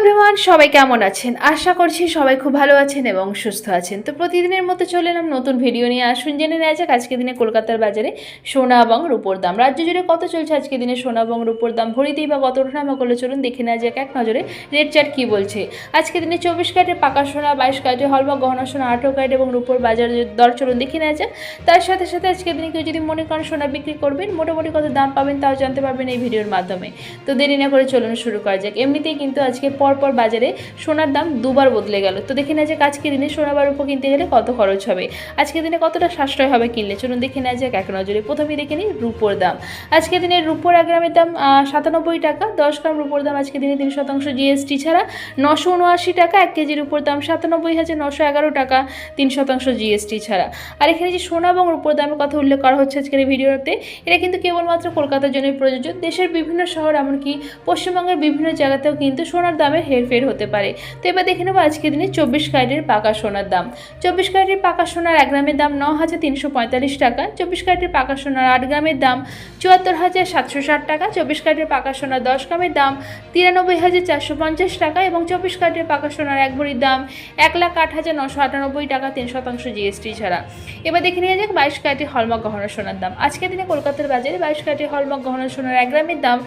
Everyone, সবাই কেমন আছেন? আশা করছি সবাই খুব ভালো আছেন এবং সুস্থ আছেন। তো প্রতিদিনের মতো চলে এলাম নতুন ভিডিও নিয়ে। আসুন জেনে নেওয়া যাক আজকে দিনে কলকাতার বাজারে সোনা এবং রূপোর দাম। রাজ্য জুড়ে কত চলছে আজকে দিনে সোনা এবং রূপোর দাম, ভরিতেই বা কত ওঠানামা করলে চলুন দেখে নেওয়া যাক এক নজরে রেট চার্ট কী বলছে। আজকে দিনে 24 ক্যারেটের পাকা সোনা, 22 ক্যারেটের হলমার্ক গহনা সোনা, 18 ক্যারেট এবং রূপোর বাজার দর চলুন দেখে নেওয়া যাক। তার সাথে সাথে আজকে দিনে কেউ যদি মনে করেন সোনা বিক্রি করবেন, মোটামুটি কত দাম পাবেন তাও জানতে পারবেন এই ভিডিওর মাধ্যমে। তো দেরি না করে চলুন শুরু করা যাক। এমনিতেই কিন্তু আজকে পরপর বাজারে সোনার দাম দুবার বদলে গেল। তো দেখে নেওয়া যাক আজকে দিনে সোনা বা রূপো কিনতে গেলে কত খরচ হবে, আজকে দিনে কতটা সাশ্রয় হবে কিনলে। চলুন দেখে নেওয়া যাক এক নজরে। প্রথমেই দেখে নিই রূপোর দাম। আজকে দিনে রূপোর 1 গ্রামের দাম 97 টাকা। 10 গ্রাম রূপোর দাম আজকে দিনে 3% জিএসটি ছাড়া 979 টাকা। 1 কেজির উপর দাম 97,911 টাকা 3% জিএসটি ছাড়া। আর এখানে যে সোনা এবং রূপোর দামের কথা উল্লেখ করা হচ্ছে আজকের এই ভিডিওতে, এটা কিন্তু কেবলমাত্র কলকাতার জন্যই প্রযোজ্য। দেশের বিভিন্ন শহর এমনকি পশ্চিমবঙ্গের বিভিন্ন জায়গাতেও কিন্তু সোনার দামের হেরফের হতে পারে। তো এবার দেখে নেবো আজকের দিনে 24 ক্যারেটের পাকা সোনার দাম। 24 ক্যারেটের পাকা সোনার 1 গ্রামের দাম 9,345 টাকা। 24 ক্যারেটের পাকা সোনার 8 গ্রামের দাম 74,760 টাকা। 24 ক্যারেটের পাকা সোনার 10 গ্রামের দাম 93,450 টাকা এবং 24 ক্যারেটের পাকা সোনার 1 ভরির দাম 1,08,998 টাকা 3% জিএসটি ছাড়া। এবার দেখে নিয়ে যাক 22 ক্যারেটের হলমার্ক গহনা সোনার দাম। আজকের দিনে কলকাতার বাজারে 22 ক্যারেটের হলমার্ক গহনা সোনার 1 গ্রামের দাম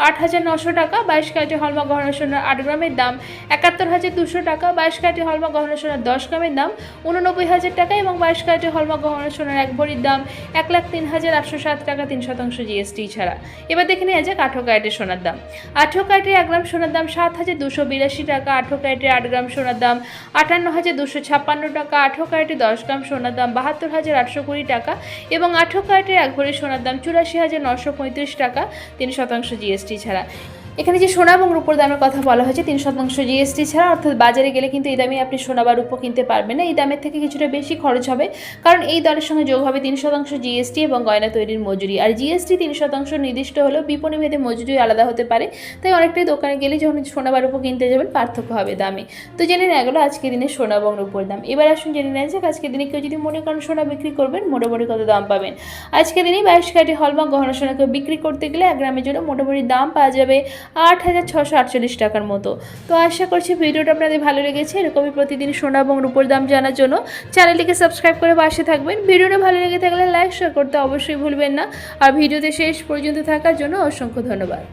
8,900 টাকা। 22 ক্যারেটের হলমার্ক গহনা সোনার 8 গ্রামের দাম 71,200 টাকা। 22 ক্যারেটের হলমার্ক গহনা সোনার 10 গ্রামের দাম 89,000 টাকা এবং 22 ক্যারেটের হলমার্ক গহনা সোনার 1 ভরির দাম 1,03,807 টাকা 3% জিএসটি ছাড়া। এবার দেখে নেওয়া যাক 18 ক্যারেটের সোনার দাম। 18 ক্যারেটের 1 গ্রাম সোনার দাম 7,282 টাকা। 18 ক্যারেটের 8 গ্রাম সোনার দাম 58,256 টাকা। 18 ক্যারেটের 10 গ্রাম সোনার দাম 72,820 টাকা এবং 18 ক্যারেটের 1 ভরি সোনার দাম 84,935 টাকা 3% জিএসটি ছাড়া। এখানে যে সোনা এবং রূপোর দামের কথা বলা হয়েছে 3% জিএসটি ছাড়া, অর্থাৎ বাজারে গেলে কিন্তু এই দামে আপনি সোনা বা রূপো কিনতে পারবেন না। এই দামের থেকে কিছুটা বেশি খরচ হবে, কারণ এই দরের সঙ্গে যোগ হবে 3% জিএসটি এবং গয়না তৈরির মজুরি। আর জিএসটি 3% নির্দিষ্ট হলেও বিপণী ভেদে মজুরি আলাদা হতে পারে, তাই অনেকটাই দোকানে গেলে যখন সোনা বা রূপো কিনতে যাবেন পার্থক্য হবে দামে। তো জেনে নেওয়া গেলো আজকের দিনে সোনা এবং রূপোর দাম। এবার আসুন জেনে নেওয়া যাক আজকের দিনে কেউ যদি মনে করেন সোনা বিক্রি করবেন, মোটামুটি কত দাম পাবেন। আজকের দিনে 22 ক্যারেটের হলমার্ক গহনা সোনাকে বিক্রি করতে গেলে 1 গ্রামের জন্য মোটামুটি দাম পাওয়া যাবে 8,648 টাকার মতো। তো আশা করছি ভিডিওটা আপনাদের ভালো লেগেছে। এরকমই প্রতিদিন সোনা এবং রূপোর দাম জানার জন্য চ্যানেলটিকে সাবস্ক্রাইব করে পাশে থাকবেন। ভিডিওটা ভালো লেগে থাকলে লাইক শেয়ার করতে অবশ্যই ভুলবেন না। আর ভিডিওতে শেষ পর্যন্ত থাকার জন্য অসংখ্য ধন্যবাদ।